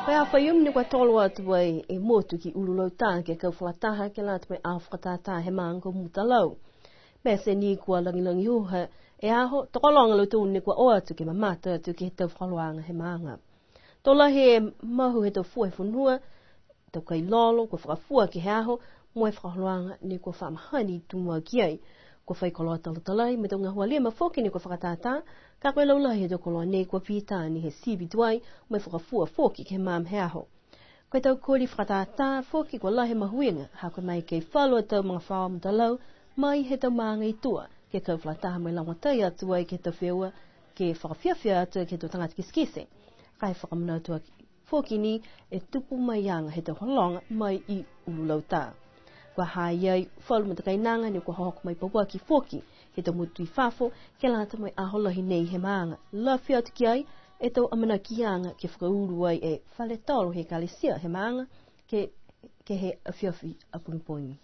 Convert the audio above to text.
Pea whaium ni kwa tolo atu wai e motu ki ululau tā ke kau whakataha ke lātu mai a whakatata he maango mutalau. Me se ni kua langilangi uha e aho tokolonga lutu ni kua o atu ke mamata atu ke he tau whaloanga he maanga. Tola he mahu he tau fua he funua, tau kai lolo, kua whakafua ki he aho, moe whakaloanga ni kua whamahani tumua ki ai. Kua whaikoloa talatalai, me tau ngā hua lima whoki ni kua whakatata, ka koe laulahi he tokoloa nei kua pītāni he sibi tuai, moe whakafua whoki ke he maam he aho. Koe tau kori whakatata whoki kua lahe mahuinga, ha koe mai kei whalua tau mga whawa mutalau, mai he tau maanga i tua, ke kau whakataha mai langatai atu ai ke tau whiaua, ke whakawhiawhia atu ke tau tangata kiskise. Kai whakamuna atu whoki ni e tupu mai anga he tau holonga mai i ululau tā. Kua hai ai, whalu matakai nanga ni kua hohoko mai papua ki whoki, he tau mutu i whafo, ke lata mai aholahi nei he maanga. Lawhi atu ki ai, e tau amana ki anga ke whakauru ai e whale tolu he kalisia he maanga, ke he awhiawhi a puniponi.